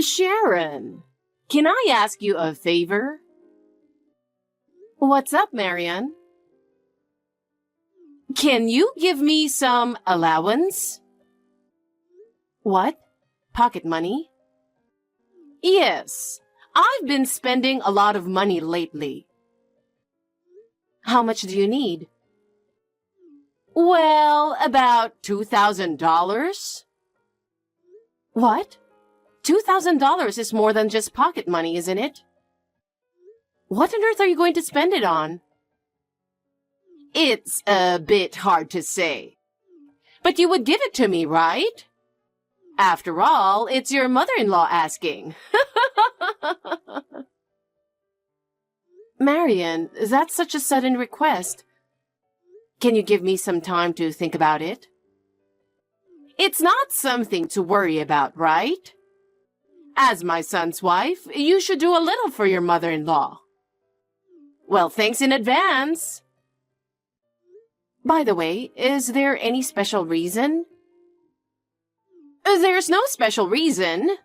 Sharon, can I ask you a favor? What's up, Marian? Can you give me some allowance? What? Pocket money? Yes, I've been spending a lot of money lately. How much do you need? Well, about $2,000. What? $2,000 is more than just pocket money, isn't it? What on earth are you going to spend it on? It's a bit hard to say. But you would give it to me, right? After all, it's your mother-in-law asking. Marian, that's such a sudden request. Can you give me some time to think about it? It's not something to worry about, right? As my son's wife, you should do a little for your mother-in-law. Well, thanks in advance. By the way, is there any special reason? There's no special reason.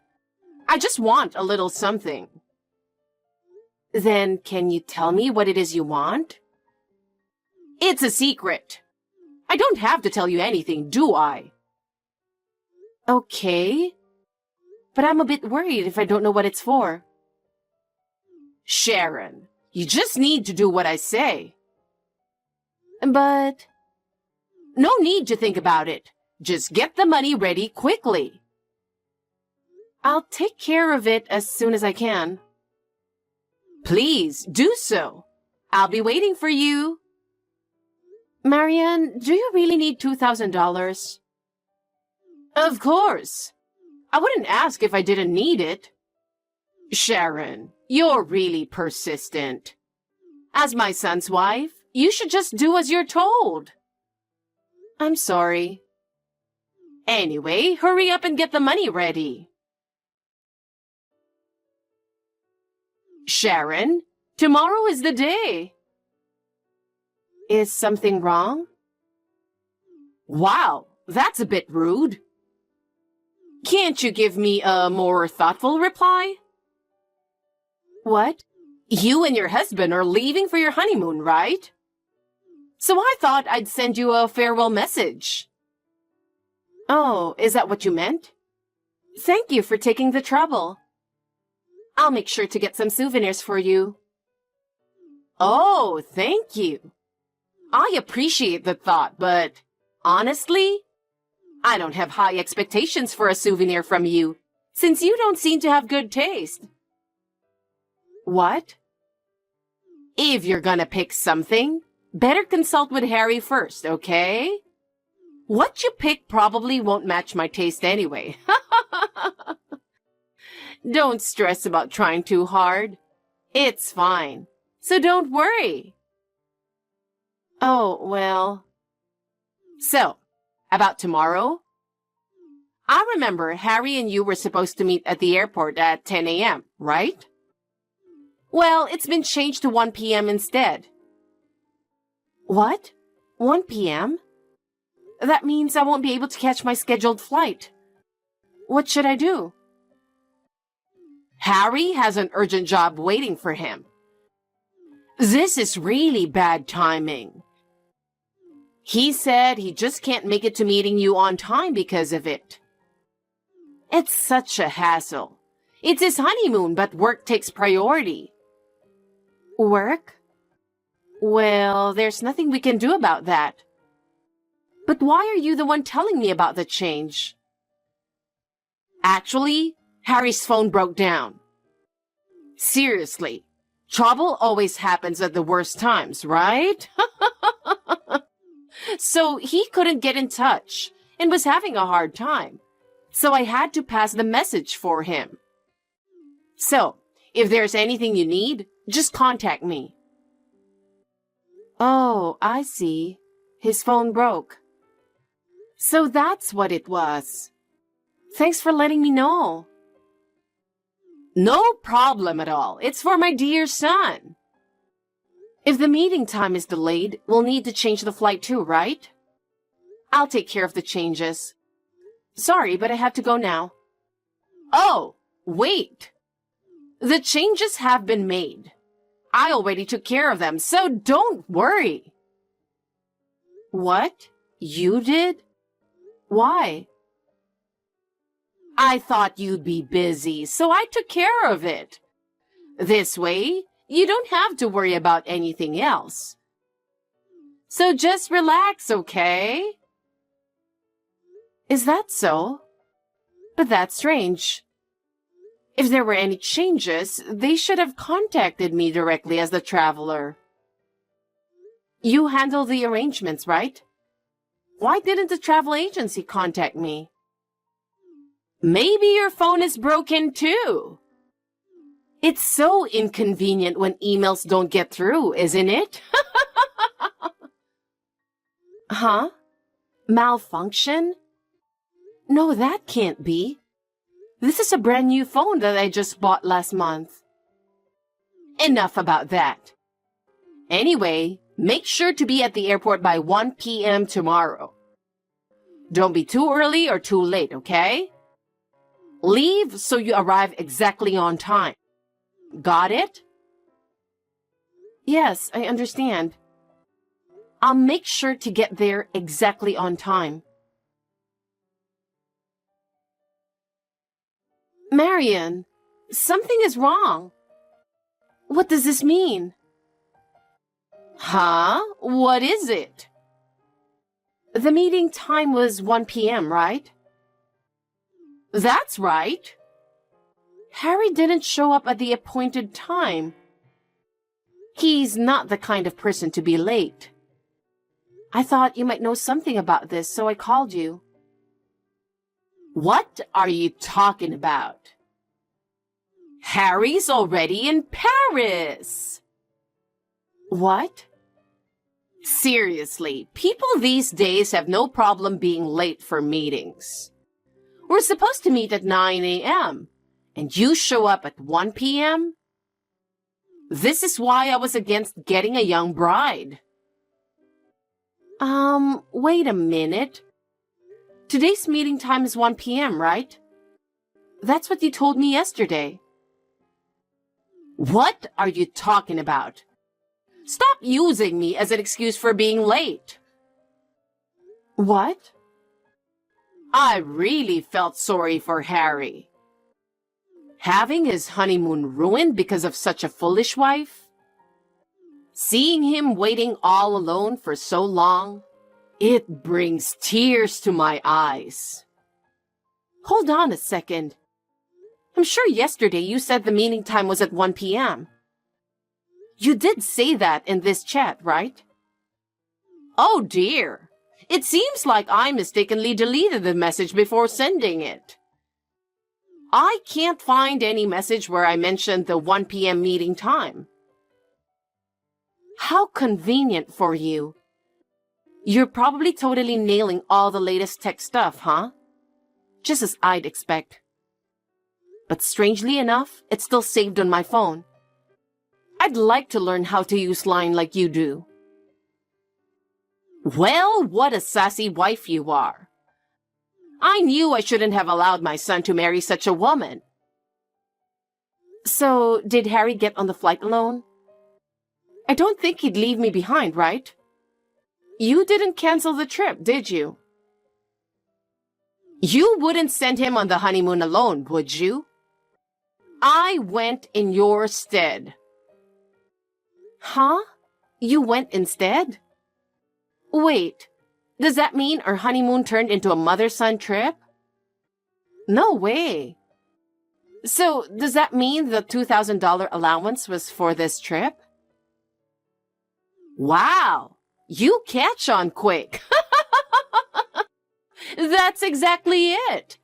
I just want a little something. Then can you tell me what it is you want? It's a secret. I don't have to tell you anything, do I? Okay. But I'm a bit worried if I don't know what it's for. Sharon, you just need to do what I say. But... No need to think about it. Just get the money ready quickly. I'll take care of it as soon as I can. Please, do so. I'll be waiting for you. Marian, do you really need $2,000? Of course. I wouldn't ask if I didn't need it. Sharon, you're really persistent. As my son's wife, you should just do as you're told. I'm sorry. Anyway, hurry up and get the money ready. Sharon, tomorrow is the day. Is something wrong? Wow, that's a bit rude. Can't you give me a more thoughtful reply? What? You and your husband are leaving for your honeymoon, right? So I thought I'd send you a farewell message. Oh, is that what you meant? Thank you for taking the trouble. I'll make sure to get some souvenirs for you. Oh, thank you. I appreciate the thought, but honestly, I don't have high expectations for a souvenir from you, since you don't seem to have good taste. What? If you're gonna pick something, better consult with Harry first, okay? What you pick probably won't match my taste anyway. Don't stress about trying too hard. It's fine, so don't worry. Oh, well. So, about tomorrow? I remember Harry and you were supposed to meet at the airport at 10 a.m., right? Well, it's been changed to 1 p.m. instead. What? 1 p.m.? That means I won't be able to catch my scheduled flight. What should I do? Harry has an urgent job waiting for him. This is really bad timing. He said he just can't make it to meeting you on time because of it. It's such a hassle. It's his honeymoon, but work takes priority. Work? Well, there's nothing we can do about that. But why are you the one telling me about the change? Actually, Harry's phone broke down. Seriously, trouble always happens at the worst times, right? So he couldn't get in touch and was having a hard time. So I had to pass the message for him. So, if there's anything you need, just contact me. Oh, I see. His phone broke. So that's what it was. Thanks for letting me know. No problem at all. It's for my dear son. If the meeting time is delayed, we'll need to change the flight too, right? I'll take care of the changes. Sorry, but I have to go now. Oh, Wait. The changes have been made. I already took care of them, so don't worry. What? You did? Why? I thought you'd be busy, so I took care of it. This way, you don't have to worry about anything else. So just relax, okay? Is that so? But that's strange. If there were any changes, they should have contacted me directly as the traveler. You handle the arrangements, right? Why didn't the travel agency contact me? Maybe your phone is broken too. It's so inconvenient when emails don't get through, isn't it? Huh? Malfunction? No, that can't be. This is a brand new phone that I just bought last month. Enough about that. Anyway, make sure to be at the airport by 1 p.m. tomorrow. Don't be too early or too late, okay? Leave so you arrive exactly on time. Got it? Yes, I understand. I'll make sure to get there exactly on time. Marian, something is wrong. What does this mean? Huh? What is it? The meeting time was 1 p.m., right? That's right. Harry didn't show up at the appointed time. He's not the kind of person to be late. I thought you might know something about this, so I called you. What are you talking about? Harry's already in Paris. What? Seriously, people these days have no problem being late for meetings. We're supposed to meet at 9 a.m., and you show up at 1 p.m.? This is why I was against getting a young bride. Wait a minute. Today's meeting time is 1 p.m., right? That's what you told me yesterday. What are you talking about? Stop using me as an excuse for being late. What? I really felt sorry for Harry. Having his honeymoon ruined because of such a foolish wife? Seeing him waiting all alone for so long, it brings tears to my eyes. Hold on a second. I'm sure yesterday you said the meeting time was at 1 p.m. You did say that in this chat, right? Oh dear. It seems like I mistakenly deleted the message before sending it. I can't find any message where I mentioned the 1 p.m. meeting time. How convenient for you. You're probably totally nailing all the latest tech stuff, huh? Just as I'd expect. But strangely enough, it's still saved on my phone. I'd like to learn how to use Line like you do. Well, what a sassy wife you are. I knew I shouldn't have allowed my son to marry such a woman. So, did Harry get on the flight alone? I don't think he'd leave me behind, right? You didn't cancel the trip, did you? You wouldn't send him on the honeymoon alone, would you? I went in your stead. Huh? You went instead? Wait, does that mean our honeymoon turned into a mother-son trip? No way. So, does that mean the $2,000 allowance was for this trip? Wow, you catch on quick. That's exactly it.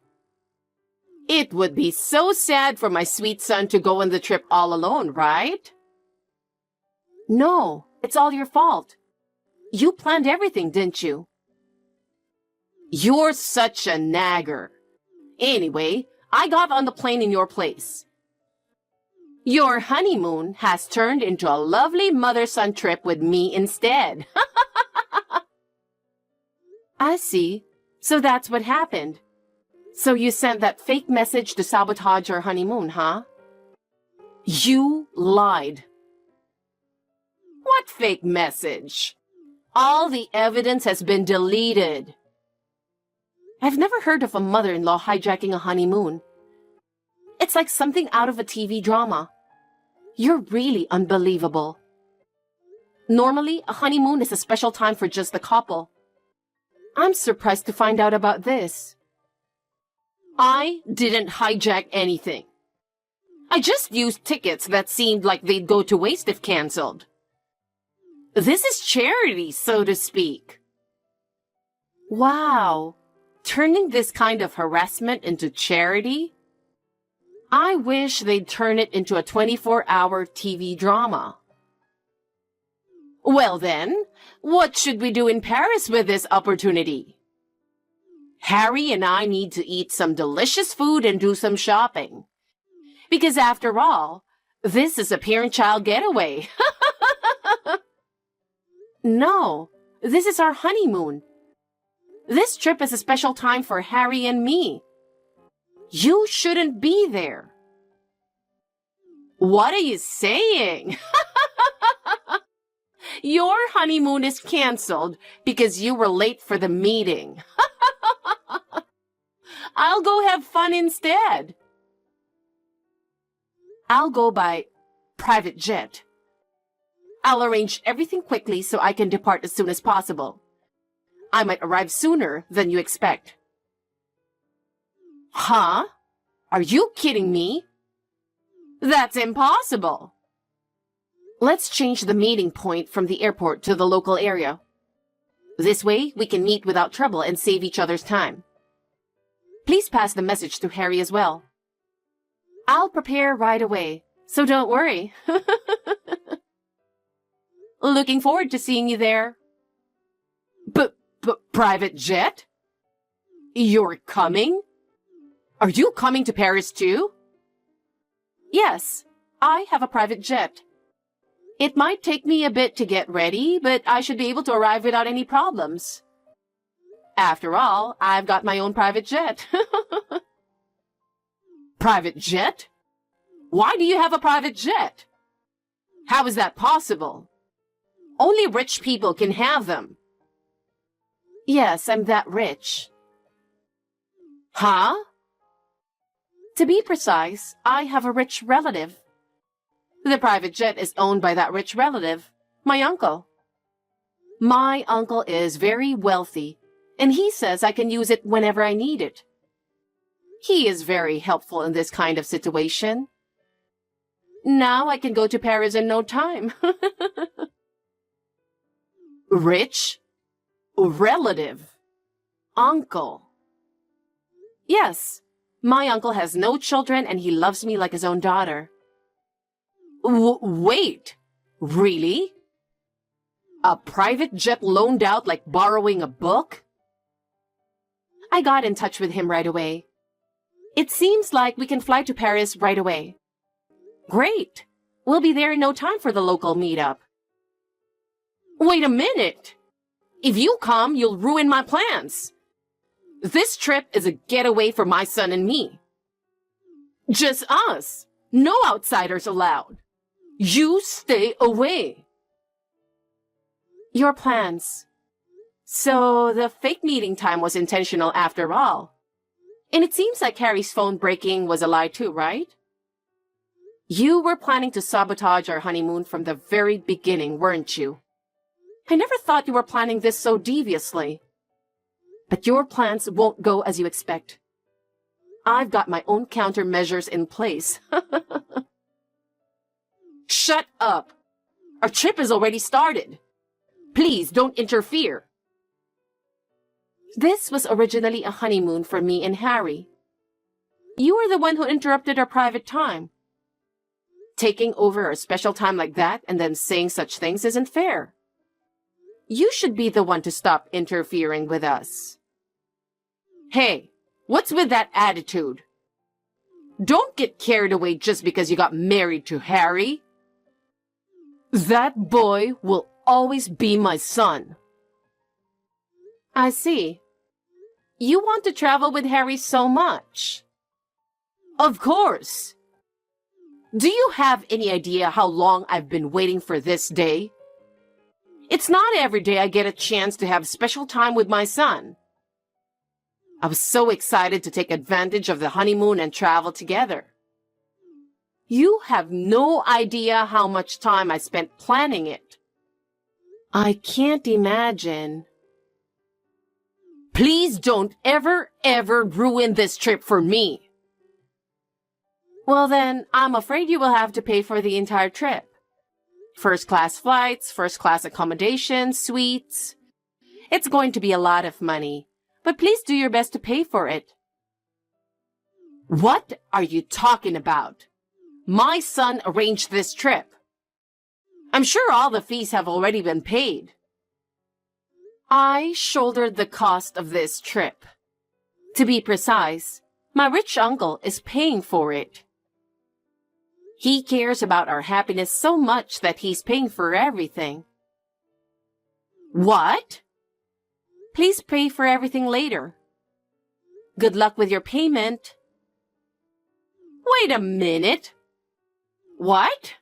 It would be so sad for my sweet son to go on the trip all alone, right? No, it's all your fault. You planned everything, didn't you? You're such a nagger. Anyway, I got on the plane in your place. Your honeymoon has turned into a lovely mother-son trip with me instead. I see. So that's what happened. So you sent that fake message to sabotage our honeymoon, huh? You lied. What fake message? All the evidence has been deleted. I've never heard of a mother-in-law hijacking a honeymoon. It's like something out of a TV drama. You're really unbelievable. Normally, a honeymoon is a special time for just the couple. I'm surprised to find out about this. I didn't hijack anything. I just used tickets that seemed like they'd go to waste if canceled. This is charity, so to speak. Wow, turning this kind of harassment into charity? I wish they'd turn it into a 24-hour TV drama. Well then, what should we do in Paris with this opportunity? Harry and I need to eat some delicious food and do some shopping. Because after all, this is a parent-child getaway. No, this is our honeymoon. This trip is a special time for Harry and me. You shouldn't be there. What are you saying? Your honeymoon is canceled because you were late for the meeting. I'll go have fun instead. I'll go by private jet. I'll arrange everything quickly so I can depart as soon as possible. I might arrive sooner than you expect. Huh? Are you kidding me? That's impossible. Let's change the meeting point from the airport to the local area. This way, we can meet without trouble and save each other's time. Please pass the message to Harry as well. I'll prepare right away, so don't worry. Looking forward to seeing you there. Private jet? You're coming? Are you coming to Paris too? Yes, I have a private jet. It might take me a bit to get ready, but I should be able to arrive without any problems. After all, I've got my own private jet. Private jet? Why do you have a private jet? How is that possible? Only rich people can have them. Yes, I'm that rich. Huh? To be precise, I have a rich relative. The private jet is owned by that rich relative, my uncle. My uncle is very wealthy, and he says I can use it whenever I need it. He is very helpful in this kind of situation. Now I can go to Paris in no time. Rich? Relative? Uncle? Yes, my uncle has no children and he loves me like his own daughter. Wait, really? A private jet loaned out like borrowing a book? I got in touch with him right away. It seems like we can fly to Paris right away. Great! We'll be there in no time for the local meetup. Wait a minute! If you come, you'll ruin my plans. This trip is a getaway for my son and me. Just us. No outsiders allowed. You stay away. Your plans. So the fake meeting time was intentional after all. And it seems like Harry's phone breaking was a lie too, right? You were planning to sabotage our honeymoon from the very beginning, weren't you? I never thought you were planning this so deviously. But your plans won't go as you expect. I've got my own countermeasures in place. Shut up! Our trip is already started. Please don't interfere. This was originally a honeymoon for me and Harry. You were the one who interrupted our private time. Taking over a special time like that and then saying such things isn't fair. You should be the one to stop interfering with us. Hey, what's with that attitude? Don't get carried away just because you got married to Harry. That boy will always be my son. I see. You want to travel with Harry so much? Of course. Do you have any idea how long I've been waiting for this day? It's not every day I get a chance to have special time with my son. I was so excited to take advantage of the honeymoon and travel together. You have no idea how much time I spent planning it. I can't imagine. Please don't ever ruin this trip for me. Well then, I'm afraid you will have to pay for the entire trip. First-class flights, first-class accommodations, suites. It's going to be a lot of money, but please do your best to pay for it. What are you talking about? My son arranged this trip. I'm sure all the fees have already been paid. I shouldered the cost of this trip. To be precise, my rich uncle is paying for it. He cares about our happiness so much that he's paying for everything. What? Please pay for everything later. Good luck with your payment. Wait a minute. What?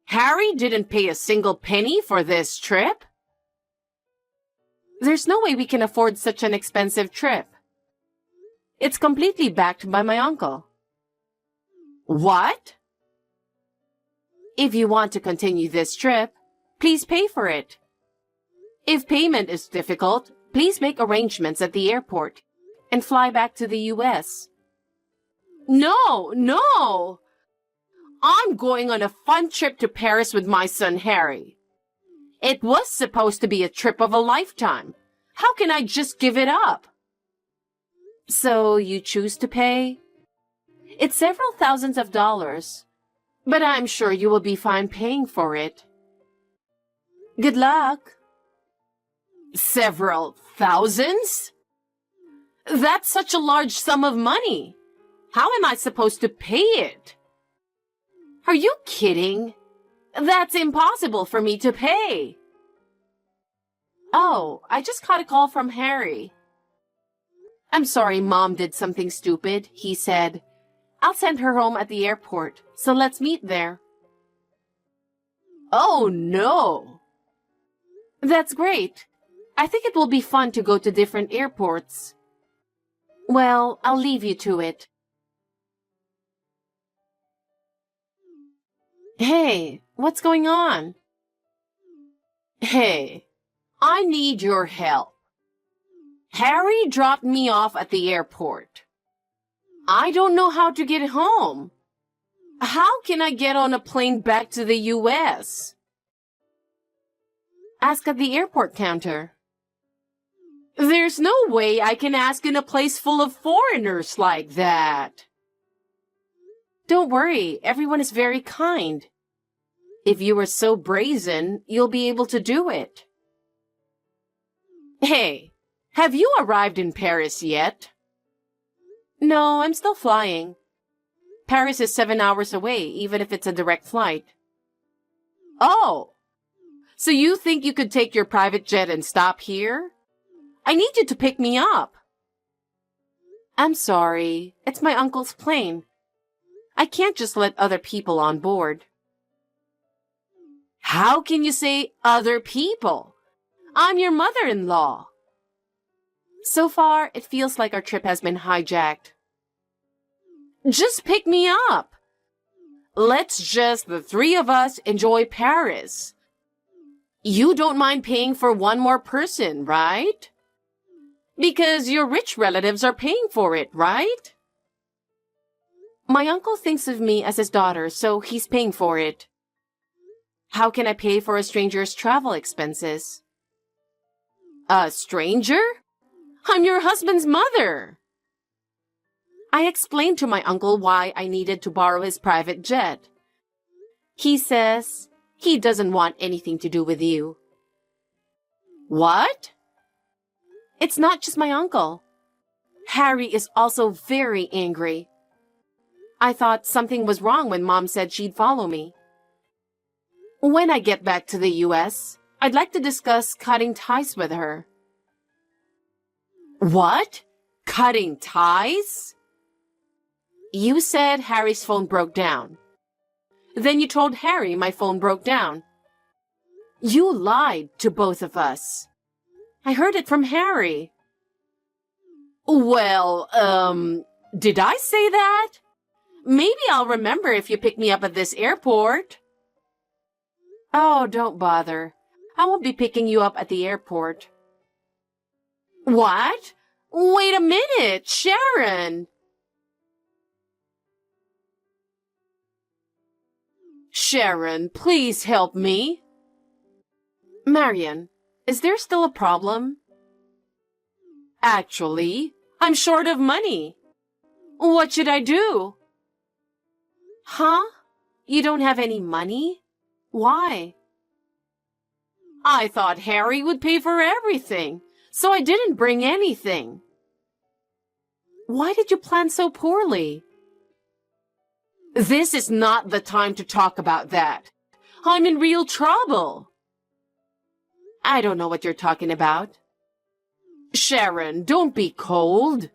Harry didn't pay a single penny for this trip? There's no way we can afford such an expensive trip. It's completely backed by my uncle. What? If you want to continue this trip, please pay for it. If payment is difficult, please make arrangements at the airport and fly back to the US. No! I'm going on a fun trip to Paris with my son Harry. It was supposed to be a trip of a lifetime. How can I just give it up? So you choose to pay? It's several thousands of dollars, but I'm sure you will be fine paying for it. Good luck. Several thousands? That's such a large sum of money. How am I supposed to pay it? Are you kidding? That's impossible for me to pay. Oh, I just got a call from Harry. I'm sorry Mom did something stupid, he said. I'll send her home at the airport, so let's meet there. Oh, no. That's great. I think it will be fun to go to different airports. Well, I'll leave you to it. Hey, what's going on? Hey, I need your help. Harry dropped me off at the airport. I don't know how to get home. How can I get on a plane back to the US? Ask at the airport counter. There's no way I can ask in a place full of foreigners like that. Don't worry, everyone is very kind. If you are so brazen, you'll be able to do it. Hey, have you arrived in Paris yet? No, I'm still flying. Paris is 7 hours away, even if it's a direct flight. Oh, so you think you could take your private jet and stop here? I need you to pick me up. I'm sorry, it's my uncle's plane. I can't just let other people on board. How can you say other people? I'm your mother-in-law. So far, it feels like our trip has been hijacked. Just pick me up. Let's just, the three of us, enjoy Paris. You don't mind paying for one more person, right? Because your rich relatives are paying for it, right? My uncle thinks of me as his daughter, so he's paying for it. How can I pay for a stranger's travel expenses? A stranger? I'm your husband's mother. I explained to my uncle why I needed to borrow his private jet. He says he doesn't want anything to do with you. What? It's not just my uncle. Harry is also very angry. I thought something was wrong when Mom said she'd follow me. When I get back to the US, I'd like to discuss cutting ties with her. What? Cutting ties? You said Harry's phone broke down. Then you told Harry my phone broke down. You lied to both of us. I heard it from Harry. Well, did I say that? Maybe I'll remember if you pick me up at this airport. Oh, don't bother. I won't be picking you up at the airport. What? Wait a minute, Sharon. Sharon, please help me. Marian, is there still a problem? Actually, I'm short of money. What should I do? Huh? You don't have any money? Why? I thought Harry would pay for everything, so I didn't bring anything. Why did you plan so poorly? This is not the time to talk about that. I'm in real trouble. I don't know what you're talking about. Sharon, don't be cold.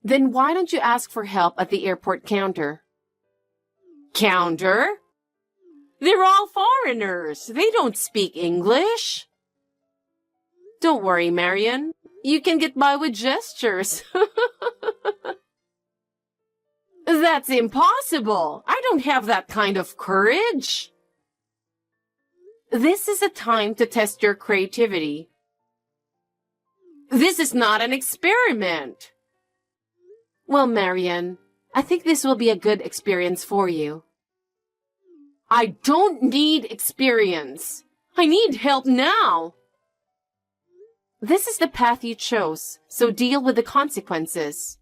Then why don't you ask for help at the airport counter? Counter? They're all foreigners. They don't speak English. Don't worry, Marian. You can get by with gestures. That's impossible. I don't have that kind of courage. This is a time to test your creativity. This is not an experiment. Well, Marian, I think this will be a good experience for you. I don't need experience. I need help now. This is the path you chose, so deal with the consequences.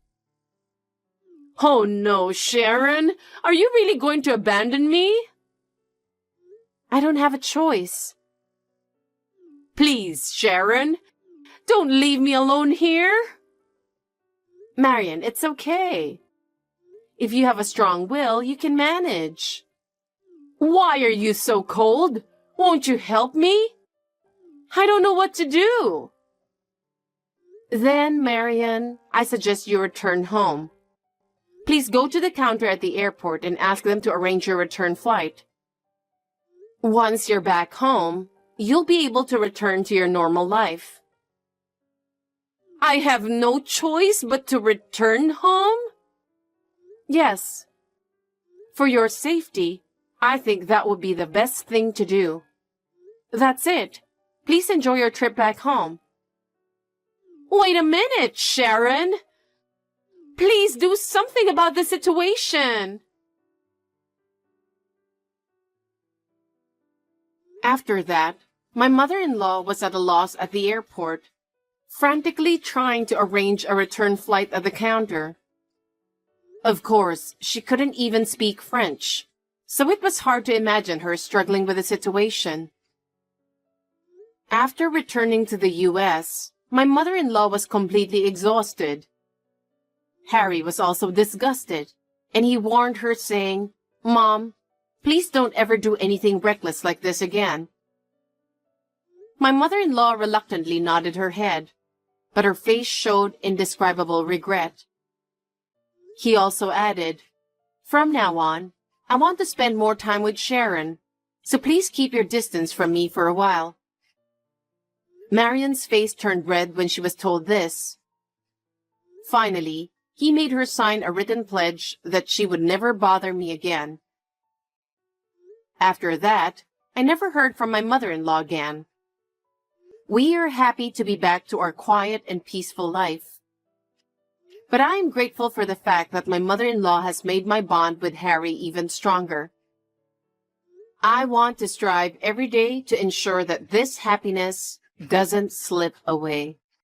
Oh no, Sharon! Are you really going to abandon me? I don't have a choice. Please, Sharon, don't leave me alone here. Marian, it's okay. If you have a strong will, you can manage. Why are you so cold? Won't you help me? I don't know what to do. Then, Marian, I suggest you return home. Please go to the counter at the airport and ask them to arrange your return flight. Once you're back home, you'll be able to return to your normal life. I have no choice but to return home? Yes. For your safety, I think that would be the best thing to do. That's it. Please enjoy your trip back home. Wait a minute, Sharon. Please do something about the situation. After that, my mother-in-law was at a loss at the airport, frantically trying to arrange a return flight at the counter. Of course, she couldn't even speak French, so it was hard to imagine her struggling with the situation. After returning to the U.S., my mother-in-law was completely exhausted. Harry was also disgusted, and he warned her, saying, "Mom, please don't ever do anything reckless like this again." My mother-in-law reluctantly nodded her head, but her face showed indescribable regret. He also added, "From now on, I want to spend more time with Sharon, so please keep your distance from me for a while." Marian's face turned red when she was told this. Finally, he made her sign a written pledge that she would never bother me again. After that, I never heard from my mother-in-law again. We are happy to be back to our quiet and peaceful life. But I am grateful for the fact that my mother-in-law has made my bond with Harry even stronger. I want to strive every day to ensure that this happiness doesn't slip away.